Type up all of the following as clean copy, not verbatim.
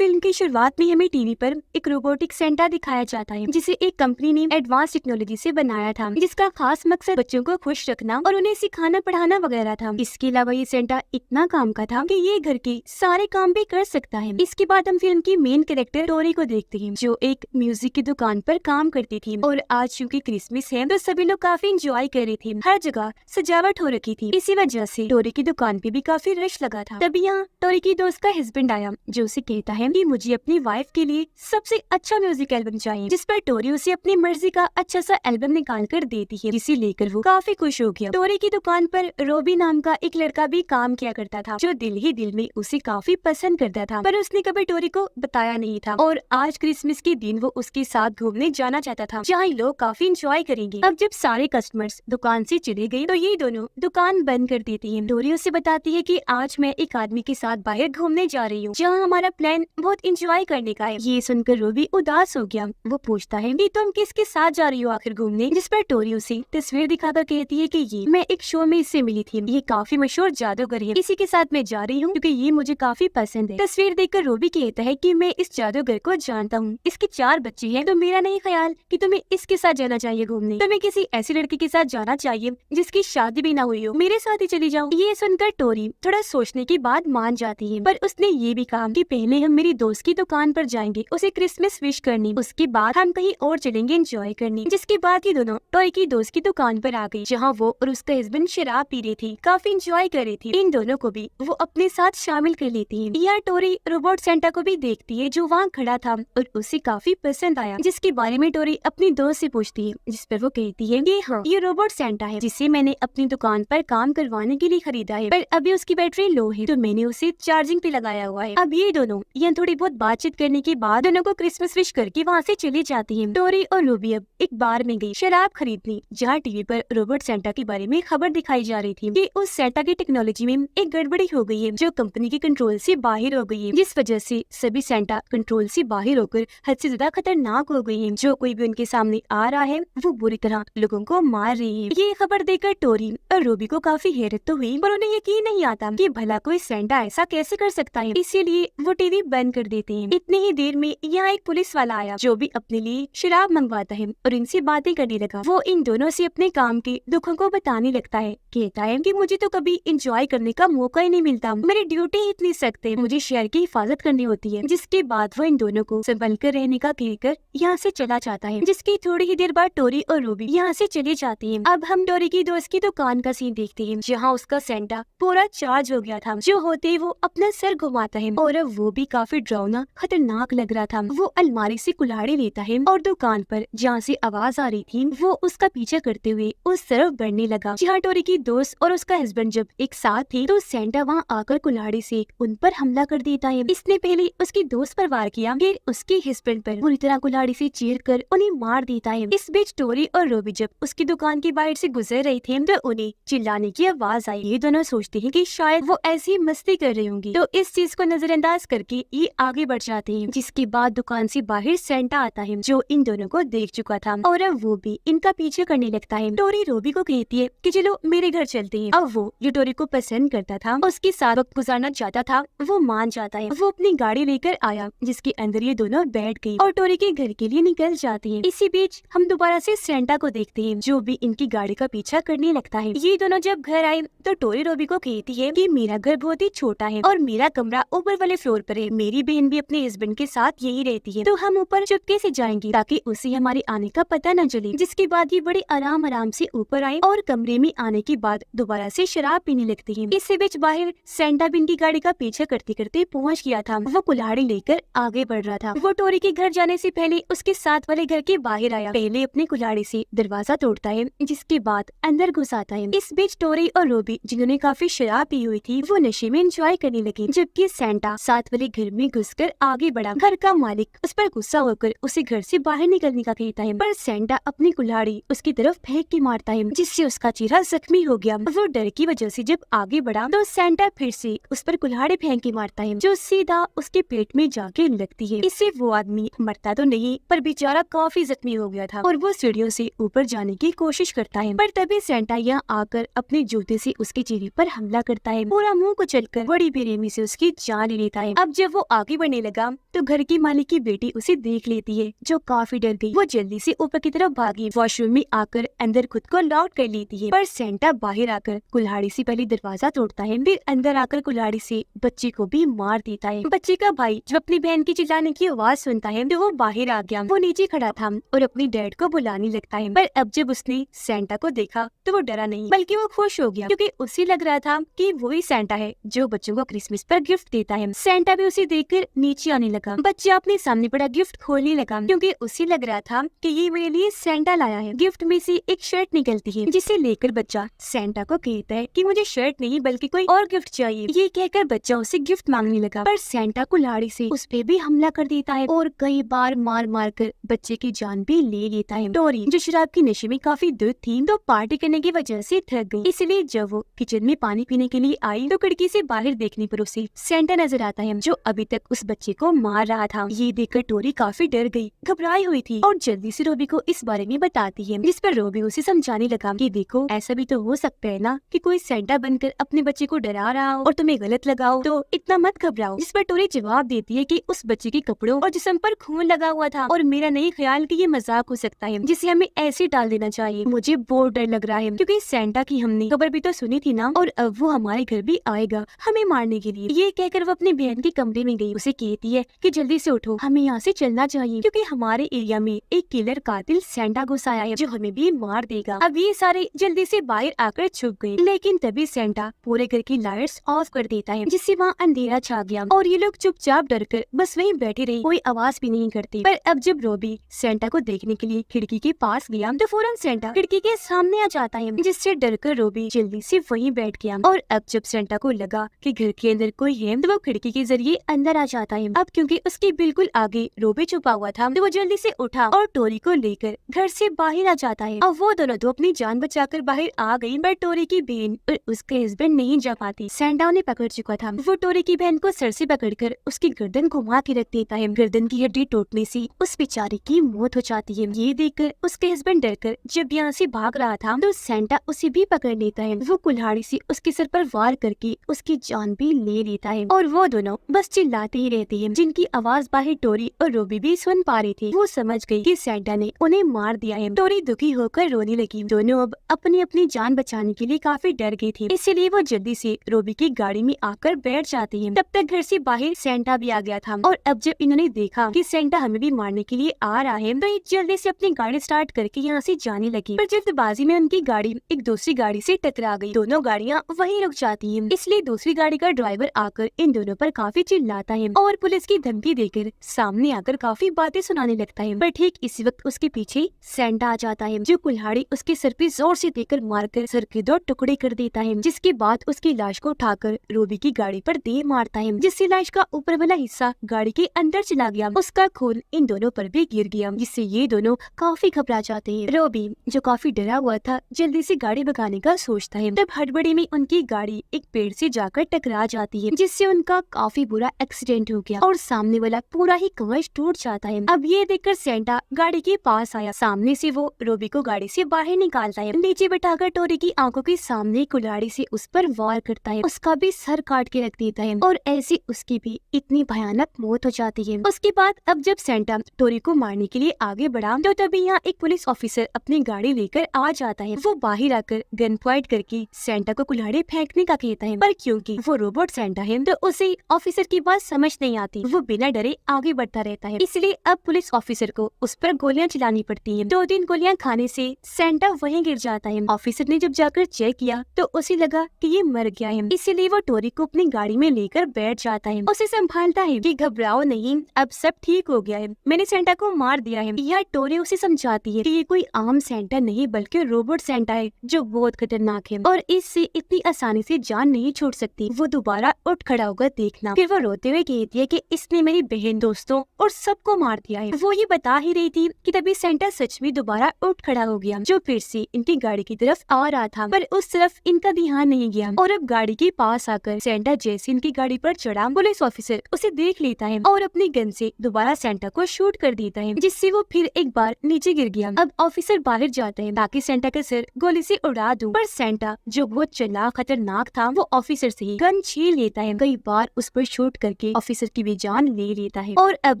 Film की शुरुआत में हमें टीवी पर एक रोबोटिक सेंटा दिखाया जाता है जिसे एक कंपनी ने एडवांस टेक्नोलॉजी से बनाया था, जिसका खास मकसद बच्चों को खुश रखना और उन्हें सिखाना पढ़ाना वगैरह था। इसके अलावा ये सेंटा इतना काम का था कि ये घर के सारे काम भी कर सकता है। इसके बाद हम फिल्म की मेन कैरेक्टर टोरी को देखते हैं, जो एक म्यूजिक की दुकान पर काम करती थी। और आज चूंकि क्रिसमस है तो सभी लोग काफी इंजॉय कर रहे थे। हर जगह सजावट हो रखी थी। इसी वजह से टोरी की दुकान पे भी काफी रश लगा था। तभी यहाँ टोरी की दोस्त का हस्बैंड आया, जो उसे कहता है कि मुझे अपनी वाइफ के लिए सबसे अच्छा म्यूजिक एल्बम चाहिए, जिस पर टोरी उसे अपनी मर्जी का अच्छा सा एल्बम निकाल कर देती है, जिसे लेकर वो काफी खुश हो गया। टोरी की दुकान पर रोबी नाम का एक लड़का भी काम किया करता था, जो दिल ही दिल में उसे काफी पसंद करता था, पर उसने कभी टोरी को बताया नहीं था। और आज क्रिसमस के दिन वो उसके साथ घूमने जाना चाहता था, जहाँ लोग काफी इंजॉय करेंगे। अब जब सारे कस्टमर्स दुकान से चले गए तो ये दोनों दुकान बंद कर देती है। टोरी उसे बताती है कि आज मैं एक आदमी के साथ बाहर घूमने जा रही हूँ, जहाँ हमारा प्लान बहुत इंजॉय करने का है। ये सुनकर रोबी उदास हो गया। वो पूछता है कि तुम किसके साथ जा रही हो आखिर घूमने, जिस पर टोरी उसे तस्वीर दिखाकर कहती है कि ये मैं एक शो में इससे मिली थी, ये काफी मशहूर जादूगर है, इसी के साथ मैं जा रही हूँ क्योंकि ये मुझे काफी पसंद है। तस्वीर देखकर रोबी कहता है कि मैं इस जादूगर को जानता हूँ, इसके 4 बच्चे हैं, तो मेरा नहीं ख्याल कि तुम्हें इसके साथ जाना चाहिए घूमने। तुम्हें किसी ऐसी लड़की के साथ जाना चाहिए जिसकी शादी भी ना हुई हो, मेरे साथ ही चली जाओ। ये सुनकर टोरी थोड़ा सोचने के बाद मान जाती है, पर उसने ये भी कहा कि पहले हम मेरी दोस्त की दुकान पर जाएंगे उसे क्रिसमस विश करनी, उसके बाद हम कहीं और चलेंगे एंजॉय करने। जिसके बाद ये दोनों टॉय की दोस्त की दुकान पर आ गई, जहाँ वो और उसका हस्बैंड शराब पी रही थी, काफी एंजॉय कर रही थी। इन दोनों को भी वो अपने साथ शामिल कर लेती है। यह टोरी रोबोट सेंटा को भी देखती है, जो वहाँ खड़ा था और उसे काफी पसंद आया, जिसके बारे में टोरी अपनी दोस्त से पूछती है, जिस पर वो कहती है कि हाँ, ये रोबोट सेंटा है, जिसे मैंने अपनी दुकान पर काम करवाने के लिए खरीदा है, पर अभी उसकी बैटरी लो है, तो मैंने उसे चार्जिंग पे लगाया हुआ है। अब ये दोनों यहाँ थोड़ी बहुत बातचीत करने के बाद दोनों को क्रिसमस विश करके वहाँ से चली जाती है। टोरी और रूबी अब एक बार में गई शराब खरीदने, जहाँ टीवी पर रोबोट सेंटा के बारे में खबर दिखाई जा रही थी कि उस सेंटा की टेक्नोलॉजी में एक गड़बड़ी हो गई है, जो कंपनी के कंट्रोल से बाहर हो गई है, जिस वजह से सभी सेंटा कंट्रोल से बाहर होकर हद से ज्यादा खतरनाक हो गई है। जो कोई भी उनके सामने आ रहा है वो बुरी तरह लोगों को मार रही है। ये खबर देखकर टोरी और रूबी को काफी हैरत तो हुई, पर उन्हें यकीन नहीं आता कि भला कोई सेंटा ऐसा कैसे कर सकता है, इसीलिए वो टीवी बंद कर देते हैं। इतनी ही देर में यहाँ एक पुलिस वाला आया, जो भी अपने लिए शराब मंगवाता है और इनसे बातें करने लगा। वो इन दोनों से अपने काम के दुखों को बताने लगता है, कहता है कि मुझे तो कभी एंजॉय करने का मौका ही नहीं मिलता, मेरी ड्यूटी ही इतनी सख्त है, मुझे शहर की हिफाजत करनी होती है। जिसके बाद वो इन दोनों को संभल कर रहने का कहकर यहाँ से चला जाता है। जिसकी थोड़ी ही देर बाद टोरी और रूबी यहाँ से चली जाती है। अब हम टोरी की दोस्त की दुकान का सीन देखते हैं, जहाँ उसका सेंटा पूरा चार्ज हो गया था, जो होते ही वो अपना सर घुमाता है और अब वो भी काफी डरावना खतरनाक लग रहा था। वो अलमारी से कुल्हाड़ी लेता है और दुकान पर जहाँ से आवाज आ रही थी वो उसका पीछा करते हुए उस तरफ बढ़ने लगा। जहाँ टोरी की दोस्त और उसका हस्बैंड जब एक साथ थे तो सेंटा वहाँ आकर कुल्हाड़ी से उन पर हमला कर देता है। इसने पहले उसकी दोस्त पर वार किया, फिर उसके हस्बैंड पर बुरी तरह कुल्हाड़ी से चीर कर उन्हें मार देता है। इस बीच टोरी और रूबी जब उसकी दुकान के बाहर से गुजर रहे थे तो उन्हें चिल्लाने की आवाज आई। ये दोनों सोचते हैं कि शायद वो ऐसी मस्ती कर रही होंगी, तो इस चीज को नजरअंदाज करके ये आगे बढ़ जाते हैं। जिसके बाद दुकान से बाहर सेंटा आता है, जो इन दोनों को देख चुका था और अब वो भी इनका पीछे करने लगता है। टोरी रूबी को कहती है कि चलो मेरे घर चलते हैं। अब वो जो टोरी को पसंद करता था, उसके साथ वक्त गुजारना चाहता था, वो मान जाता है। वो अपनी गाड़ी लेकर आया, जिसके अंदर ये दोनों बैठ गई और टोरी के घर के लिए निकल जाते हैं। इसी बीच हम दोबारा से सेंटा को देखते हैं, जो भी इनकी गाड़ी का पीछा करने लगता है। ये दोनों जब घर आए तो टोरी रूबी को कहती है कि मेरा घर बहुत ही छोटा है और मेरा कमरा ऊपर वाले फ्लोर पर है, मेरी बहन भी अपने हस्बैंड के साथ यही रहती है, तो हम ऊपर चुपके से जाएंगे ताकि उसे हमारे आने का पता न चले। जिसके बाद ये बड़े आराम से ऊपर आए और कमरे में आने के बाद दोबारा से शराब पीने लगते हैं। इसी बीच बाहर सेंटा भी इनकी गाड़ी का पीछा करते करते पहुंच गया था। वो कुल्हाड़ी लेकर आगे बढ़ रहा था। वो टोरी के घर जाने से पहले उसके साथ वाले घर के बाहर आया, पहले अपनी कुल्हाड़ी से दरवाजा तोड़ता है, जिसके बाद अंदर घुस आता है। इस बीच टोरी और रूबी, जिन्होंने काफी शराब पी हुई थी, वो नशे में एंजॉय करने लगी, जबकि सेंटा साथ वाले घर में घुसकर आगे बढ़ा। घर का मालिक उस पर गुस्सा होकर उसे घर से बाहर निकलने का कहता है, पर सेंटा अपनी कुल्हाड़ी उसकी तरफ फेंक के मारता है, जिससे उसका चेहरा जख्मी हो गया। वो डर की वजह से जब आगे बढ़ा तो सेंटा फिर से उस पर कुल्हाड़ी फेंक के मारता है, जो सीधा उसके पेट में जाके लगती है। इससे वो आदमी मरता तो नहीं, पर बेचारा काफी जख्मी हो गया था और वो सीढ़ियों से ऊपर जाने की कोशिश करता है। पर तभी सेंटा यहाँ आकर अपने जूते से उसके चेहरे पर हमला करता है, पूरा मुंह कुचलकर बड़ी बेरहमी से उसकी जान ले लेता है। अब जब वो आगे बढ़ने लगा तो घर की मालिक की बेटी उसे देख लेती है, जो काफी डर गई। वो जल्दी से ऊपर की तरफ भागी, वॉशरूम में आकर अंदर खुद को लॉक कर लेती है। पर सेंटा बाहर आकर कुल्हाड़ी से पहले दरवाजा तोड़ता है, फिर अंदर आकर कुल्हाड़ी से बच्चे को भी मार देता है। बच्चे का भाई जब अपनी बहन की चिल्लाने की आवाज सुनता है तो वो बाहर आ गया। वो नीचे खड़ा था और अपनी डैड को बुलाने लगता है, पर अब जब उसने सेंटा को देखा तो वो डरा नहीं, बल्कि वो खुश हो गया, क्योंकि उसे लग रहा था कि वही सेंटा है जो बच्चों को क्रिसमस पर गिफ्ट देता है। सेंटा भी उसे देखकर नीचे आने लगा। बच्चा अपने सामने पड़ा गिफ्ट खोलने लगा, क्योंकि उसे लग रहा था कि ये मेरे लिए सेंटा लाया है। गिफ्ट में से एक शर्ट निकलती है, जिसे लेकर बच्चा सेंटा को कहता है कि मुझे शर्ट नहीं बल्कि कोई और गिफ्ट चाहिए। ये कहकर बच्चा उसे गिफ्ट मांगने लगा, पर सेंटा कुल्हाड़ी से उस पे भी हमला कर देता है और कई बार मार मार कर बच्चे की जान भी ले लेता है। टोरी जो शराब की नशे में काफी दूर थी, तो पार्टी करने की वजह से थक गई, इसलिए जब वो किचन में पानी पीने के लिए आई तो खिड़की से बाहर देखने पर उसे सेंटा नजर आता है, जो अभी तक उस बच्चे को मार रहा था। ये देखकर टोरी काफी डर गई, घबराई हुई थी और जल्दी से रोबी को इस बारे में बताती है, जिस पर रोबी उसे समझाने लगा कि देखो ऐसा भी तो हो सकता है ना कि कोई सेंटा बनकर अपने बच्चे को डरा रहा हो और तुम्हें गलत लगाओ, तो इतना मत घबराओ। जिस पर टोरी जवाब देती है कि उस बच्चे के कपड़ों और जिस्म पर खून लगा हुआ था और मेरा नहीं ख्याल कि ये मजाक हो सकता है, जिसे हमें ऐसे डाल देना चाहिए। मुझे बहुत डर लग रहा है, क्योंकि सेंटा की हमने खबर भी तो सुनी थी ना, और अब वो हमारे घर भी आएगा हमें मारने के लिए। ये कहकर वो अपनी बहन के कमरे में गई, उसे कहती है कि जल्दी से उठो, हमें यहाँ से चलना चाहिए, क्योंकि हमारे एरिया में एक किलर कातिल सेंटा घुस आया है जो हमें भी मार देगा। अब ये सारे जल्दी से बाहर आकर छुप गए, लेकिन तभी सेंटा पूरे घर की लाइट्स ऑफ कर देता है, जिससे वहाँ अंधेरा छा गया और ये लोग चुपचाप डरकर बस वहीं बैठे रहे, कोई आवाज भी नहीं करते। पर अब जब रोबी सेंटा को देखने के लिए खिड़की के पास गया तो फौरन सेंटा खिड़की के सामने आ जाता है, जिससे डरकर रोबी जल्दी से वहीं बैठ गया। और अब जब सेंटा को लगा कि घर के अंदर कोई है तो वो खिड़की के जरिए अंदर आ जाता है। अब क्योंकि उसके बिल्कुल आगे रोबी छुपा हुआ था तो वो जल्दी से उठा और टोरी को लेकर घर से बाहर आ जाता है। अब वो दोनों तो अपनी जान बचाकर बाहर आ गई, पर टोरी की बहन और उसके हस्बैंड नहीं जा पाती। सेंटा उन्हें पकड़ चुका था। वो टोरी की बहन को सर से पकड़कर उसकी गर्दन घुमा के रख देता है। गर्दन की हड्डी टूटने से उस बेचारी की मौत हो जाती है। ये देखकर उसके हस्बैंड डरकर जब यहाँ से भाग रहा था तो सेंटा उसे भी पकड़ लेता है। वो कुल्हाड़ी से उसके सर पर वार करके उसकी जान भी ले लेता है और वो दोनों बस चिल्लाते ही रहते हैं, जिनकी आवाज बाहर टोरी और रोबी भी सुन पा रही थी। वो समझ गई कि सेंटा ने उन्हें मार दिया है। टोरी दुखी होकर रोने लगी। दोनों अब अपनी अपनी जान बचाने के लिए काफी डर गई थी, इसीलिए वो जल्दी से रोबी की गाड़ी में आकर बैठ जाती है। तब तक घर से बाहर सेंटा भी आ गया था और अब जब इन्होंने देखा कि सेंटा हमें भी मारने के लिए आ रहा है तो ये जल्दी से अपनी गाड़ी स्टार्ट करके यहाँ से जाने लगी। पर जल्दबाजी में उनकी गाड़ी एक दूसरी गाड़ी से टकरा गई। दोनों गाड़ियाँ वहीं रुक जाती हैं, इसलिए दूसरी गाड़ी का ड्राइवर आकर इन दोनों पर काफी चिल्लाता है और पुलिस की धमकी देकर सामने आकर काफी बातें सुनाने लगता है। पर ठीक इसी वक्त उसके पीछे सेंटा आ जाता है, जो कुल्हाड़ी उसके सर पे जोर से देकर मारकर सर के 2 टुकड़े कर देता है, जिसके बाद उसकी लाश को उठाकर रोबी की गाड़ी पर दे मारता है, जिससे लाश का ऊपर वाला हिस्सा गाड़ी के अंदर चला गया। उसका खून इन दोनों पर भी गिर गया, जिससे ये दोनों काफी घबरा जाते हैं। रोबी जो काफी डरा हुआ था जल्दी से गाड़ी भगाने का सोचता है। तब हड़बड़ी में उनकी गाड़ी एक पेड़ से जाकर टकरा जाती है, जिससे उनका काफी बुरा एक्सीडेंट हो गया और सामने वाला पूरा ही कवच टूट जाता है। अब ये देखकर सेंटा गाड़ी के पास आया। सामने से वो रोबी को गाड़ी से बाहर निकालता है, नीचे बैठाकर टोरी की आंखों के सामने कुल्हाड़ी से उस पर वार करता है, उसका भी सर काट के रख देता है और ऐसी उसकी भी इतनी भयानक मौत हो जाती है। उसके बाद अब जब सेंटा टोरी को मारने के लिए आगे बढ़ा तो तभी यहाँ एक पुलिस ऑफिसर अपनी गाड़ी लेकर आ जाता है। वो बाहर आकर गन पॉइंट करके सेंटा को कुल्हाड़ी फेंकने का कहता है, पर क्योंकि वो रोबोट सेंटा है तो उसे ऑफिसर की बात समझ नहीं आती। वो बिना डरे आगे बढ़ता रहता है, इसलिए अब पुलिस ऑफिसर को उस पर गोलियां चलानी पड़ती हैं। 2-3 गोलियां खाने से सेंटा वहीं गिर जाता है। ऑफिसर ने जब जाकर चेक किया तो उसे लगा कि ये मर गया है, इसीलिए वो टोरी को अपनी गाड़ी में लेकर बैठ जाता है। उसे संभालता है कि घबराओ नहीं, अब सब ठीक हो गया है, मैंने सेंटा को मार दिया है। यह टोरी उसे समझाती है कि ये कोई आम सेंटा नहीं बल्कि रोबोट सेंटा है जो बहुत खतरनाक है और इससे इतनी आसानी से जान नहीं छोड़ सकती। वो दोबारा उठ खड़ा होकर देखना। फिर वो रोते हुए कहती है कि इसने मेरी बहन, दोस्तों और सबको मार दिया है। वो ये बता ही रही थी कि तभी सेंटा सच में दोबारा उठ खड़ा हो गया, जो फिर से इनकी गाड़ी की तरफ आ रहा था, पर उस तरफ इनका ध्यान नहीं गया। और अब गाड़ी के पास आकर सेंटा जैसे इनकी गाड़ी पर चढ़ा, पुलिस ऑफिसर उसे देख लेता है और अपनी गन से दोबारा सेंटा को शूट कर देता है, जिससे वो फिर एक बार नीचे गिर गया। अब ऑफिसर बाहर जाता है ताकि सेंटा का सिर गोली से उड़ा दूं, पर सेंटा जो बहुत चालाक खतरनाक था वो ऑफिसर से ही गन छीन लेता है। कई बार उस पर शूट करके के ऑफिसर की भी जान ले लेता है। और अब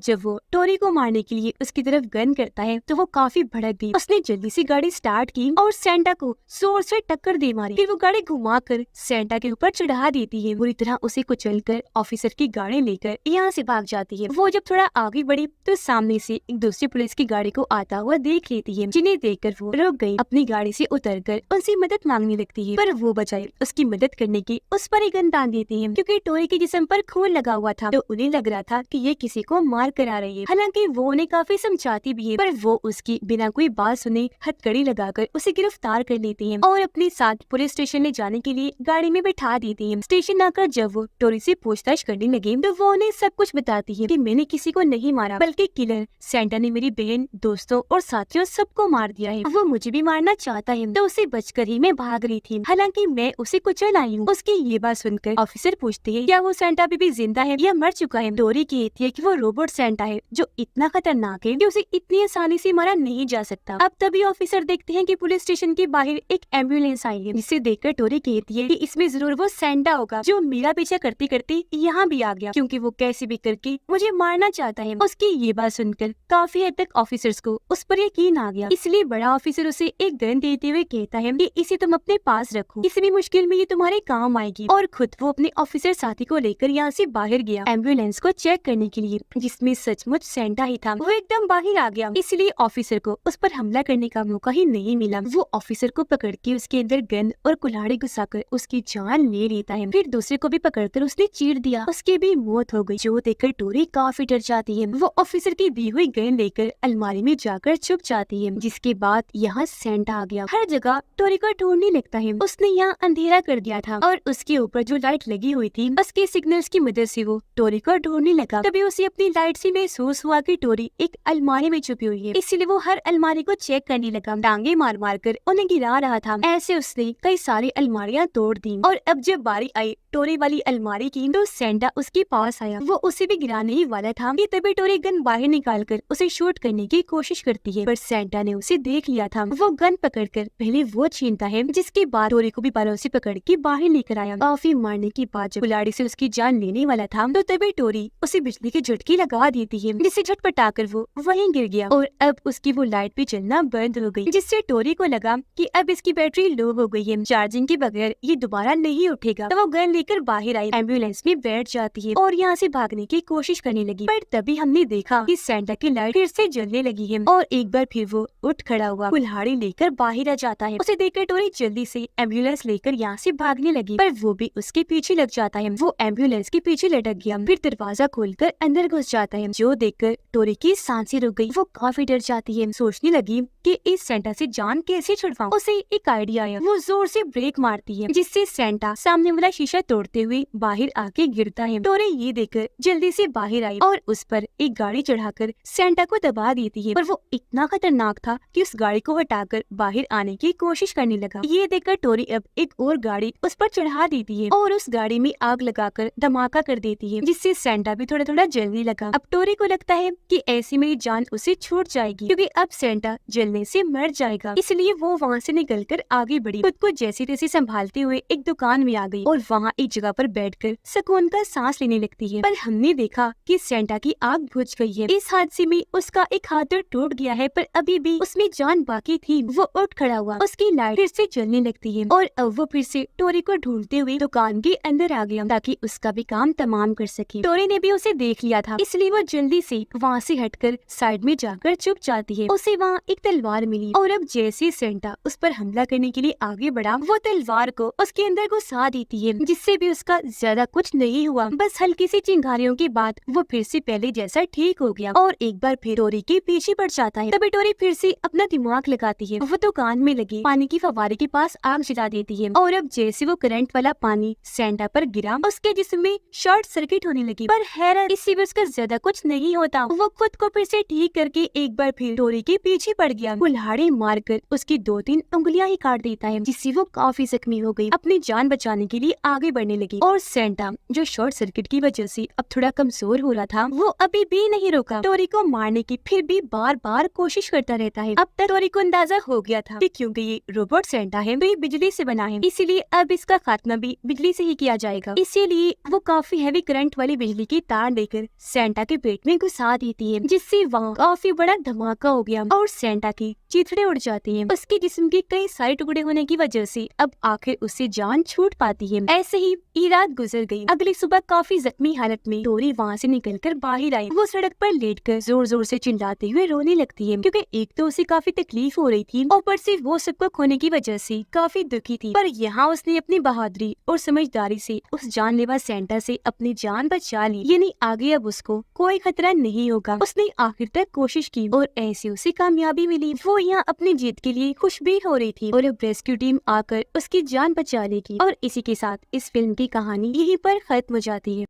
जब वो टोरी को मारने के लिए उसकी तरफ गन करता है तो वो काफी भड़क गई। उसने जल्दी से गाड़ी स्टार्ट की और सेंटा को जोर से टक्कर दे मारी। फिर वो गाड़ी घुमाकर सेंटा के ऊपर चढ़ा देती है। बुरी तरह उसे कुचलकर ऑफिसर की गाड़ी लेकर यहाँ से भाग जाती है। वो जब थोड़ा आगे बढ़ी तो सामने से एक दूसरी पुलिस की गाड़ी को आता हुआ देख लेती है, जिन्हें देखकर वो रुक गई। अपनी गाड़ी से उतरकर उनसे मदद मांगने लगती है, पर वो बचाए उसकी मदद करने की उस पर ही गन तान देती है, क्योंकि टोरी के जिस्म पर खून लगा हुआ था। तो उन्हें लग रहा था कि ये किसी को मार कर आ रही है। हालांकि वो उन्हें काफी समझाती भी है, पर वो उसकी बिना कोई बात सुने हथकड़ी लगाकर उसे गिरफ्तार कर लेती है और अपने साथ पुलिस स्टेशन ले जाने के लिए गाड़ी में बैठा देती है। स्टेशन आकर जब वो टोरी से पूछताछ करने लगे तो वो उन्हें सब कुछ बताती है कि मैंने किसी को नहीं मारा, बल्कि किलर सेंटा ने मेरी बहन, दोस्तों और साथियों सबको मार दिया है। वो मुझे भी मारना चाहता है, तो उसे बचकर ही मैं भाग रही थी, हालांकि मैं उसे कुचल आई हूँ। उसकी ये बात सुनकर ऑफिसर पूछते हैं क्या वो सेंटा अभी भी जिंदा है या मर चुका है। टोरी कहती है कि वो रोबोट सेंटा है जो इतना खतरनाक है कि उसे इतनी आसानी से मारा नहीं जा सकता। अब तभी ऑफिसर देखते हैं कि पुलिस स्टेशन के बाहर एक एम्बुलेंस आई है, जिसे देखकर टोरी कहती है कि इसमें जरूर वो सेंटा होगा जो मेरा पीछा करते करते यहाँ भी आ गया, क्योंकि वो कैसे भी करके मुझे मारना चाहता है। उसकी ये बात सुनकर काफी हद तक ऑफिसर्स को उस पर यकीन आ गया, इसलिए बड़ा ऑफिसर उसे एक गन देते हुए कहता है कि इसे तुम अपने पास रखो, किसी भी मुश्किल में ये तुम्हारे काम आएगी। और खुद वो अपने ऑफिसर साथी को लेकर यहाँ से बाहर गया एम्बुलेंस को चेक करने के लिए, जिसमें सचमुच सेंटा ही था। वो एकदम बाहर आ गया, इसलिए ऑफिसर को उस पर हमला करने का मौका ही नहीं मिला। वो ऑफिसर को पकड़ के उसके अंदर गन और कुल्हाड़ी घुसाकर उसकी जान ले लेता है। फिर दूसरे को भी पकड़कर उसने चीर दिया, उसकी भी मौत हो गई, जो देखकर टोरी काफी डर जाती है। वो ऑफिसर की दी हुई गन लेकर अलमारी में जाकर छुप जाती है। जिसके बाद यहाँ सेंटा आ गया, हर जगह टोरी को ढूंढने लगता है। उसने यहाँ अंधेरा कर दिया था और उसके ऊपर जो लाइट लगी हुई थी उसके सिग्नल्स की मदद से वो टोरी को ढूंढने लगा। तभी उसे अपनी लाइट से महसूस हुआ कि टोरी एक अलमारी में छुपी हुई है, इसलिए वो हर अलमारी को चेक करने लगा, टांगे मार मार कर उन्हें गिरा रहा था। ऐसे उसने कई सारी अलमारियां तोड़ दी और अब जब बारी आई टोरी वाली अलमारी की तो सेंटा उसके पास आया। वो उसे भी गिराने ही वाला था कि तभी टोरी गन बाहर निकालकर उसे शूट करने की कोशिश करती है, पर सेंटा ने उसे देख लिया था। वो गन पकड़कर पहले वो छीनता है, जिसके बाद टोरी को भी बालों से पकड़ के बाहर लेकर आया। काफी मारने के बाद जब कुल्हाड़ी से उसकी जान लेने वाला था तो तभी टोरी उसे बिजली की झटकी लगा देती है, जिससे झटपटाकर वो वहीं गिर गया और अब उसकी वो लाइट भी चलना बंद हो गई, जिससे टोरी को लगा कि अब इसकी बैटरी लो हो गई है, चार्जिंग के बगैर ये दोबारा नहीं उठेगा। तो वो गन लेकर बाहर आई, एम्बुलेंस में बैठ जाती है और यहाँ से भागने की कोशिश करने लगी, पर तभी हमने देखा कि सेंटा की लाइट फिर से जलने लगी है और एक बार फिर वो उठ खड़ा हुआ, कुल्हाड़ी लेकर बाहर आ जाता है। उसे देखकर टोरी जल्दी से एम्बुलेंस लेकर यहाँ से भागने लगी, पर वो भी उसके पीछे लग जाता है। वो एम्बुलेंस के पीछे लटक गया, फिर दरवाजा खोलकर अंदर घुस जाता है, जो देखकर टोरी की सांसें रुक गई। वो काफी डर जाती है, सोचने लगी कि इस सेंटा से जान कैसे छुड़वाऊं। उसे एक आइडिया आया, वो जोर से ब्रेक मारती है, जिससे सेंटा सामने वाला शीशा तोड़ते हुए बाहर आके गिरता है। टोरी ये देखकर जल्दी से बाहर आई और उस पर एक गाड़ी चढ़ाकर सेंटा को दबा देती है, पर वो इतना खतरनाक था कि उस गाड़ी को हटाकर बाहर आने की कोशिश करने लगा। ये देखकर टोरी अब एक और गाड़ी उस पर चढ़ा देती है और उस गाड़ी में आग लगाकर धमाका कर देती है, जिससे सेंटा भी थोड़ा थोड़ा जलने लगा। अब टोरी को लगता है कि ऐसी मेरी जान उसे छूट जाएगी, क्योंकि अब सेंटा जलने से मर जाएगा, इसलिए वो वहाँ से निकलकर आगे बढ़ी, खुद को जैसे तैसे संभालते हुए एक दुकान में आ गई और वहाँ एक जगह पर बैठकर सुकून का सांस लेने लगती है। पर हमने देखा कि सेंटा की आग बुझ गई है। इस हादसे में उसका एक हाथ तो टूट गया है, पर अभी भी उसमें जान बाकी थी। वो उठ खड़ा हुआ, उसकी लाइट फिर से जलने लगती है और अब वो फिर से टोरी को ढूंढते हुए दुकान के अंदर आ गया, ताकि उसका भी काम तमाम कर सके। टोरी ने भी उसे देख लिया था, इसलिए वो जल्दी से वहाँ से हटकर साइड में जाकर चुप जाती है। उसे वहाँ एक तलवार मिली और अब जैसे सेंटा उस पर हमला करने के लिए आगे बढ़ा, वो तलवार को उसके अंदर घुसा देती है, जिससे भी उसका ज्यादा कुछ नहीं हुआ। बस हल्की सी चिंगारियों के बाद वो फिर से पहले जैसा ठीक हो गया और एक बार फिर टोरी के पीछे पड़ जाता है। तभी टोरी फिर से अपना दिमाग लगाती है। वो दुकान में लगे पानी की फव्वारे के पास आग जला देती है और अब जैसे वो करंट वाला पानी सेंटा पर गिरा, उसके जिस्म में शॉर्ट सर्किट होने लगी। पर हैरत, इससे भी उसका ज्यादा कुछ नहीं होता। वो खुद को फिर से ठीक करके एक बार फिर टोरी के पीछे पड़ गया, कुल्हाड़ी मारकर उसकी 2-3 उंगलियां ही काट देता है, जिससे वो काफी जख्मी हो गई। अपनी जान बचाने के लिए आगे बढ़ने लगी और सेंटा जो शॉर्ट सर्किट की वजह से अब थोड़ा कमजोर हो रहा था, वो अभी भी नहीं रुका टोरी को मारने की, फिर भी बार बार कोशिश करता रहता है। अब तक टोरी को अंदाजा हो गया था कि क्योंकि ये रोबोट सेंटा है तो ये बिजली से बना है, इसीलिए अब इसका खात्मा भी बिजली से ही किया जाएगा। इसीलिए वो काफी हैवी करंट वाली बिजली की तार लेकर सेंटा के पेट में घुसा देती है, जिससे वहाँ काफी बड़ा धमाका हो गया और सेंटा की चिथड़े उड़ जाती हैं। उसके जिस्म के कई सारे टुकड़े होने की वजह से अब आखिर उससे जान छूट पाती है। ऐसे ही ये रात गुजर गई। अगली सुबह काफी जख्मी हालत में डोरी वहाँ से निकलकर बाहर आई। वो सड़क पर लेटकर जोर जोर से चिल्लाते हुए रोने लगती है, क्योंकि एक तो उसे काफी तकलीफ हो रही थी, ऊपर से वो सबको खोने की वजह से काफी दुखी थी। पर यहाँ उसने अपनी बहादुरी और समझदारी से उस जानलेवा सेंटा से अपनी जान बचा ली, यानी आगे अब उसको कोई खतरा नहीं होगा। उसने आखिर तक कोशिश की और ऐसे उसे कामयाबी मिली। वो यहाँ अपनी जीत के लिए खुश भी हो रही थी और अब रेस्क्यू टीम आकर उसकी जान बचा लेगी। और इसी के साथ इस फिल्म की कहानी यहीं पर खत्म हो जाती है।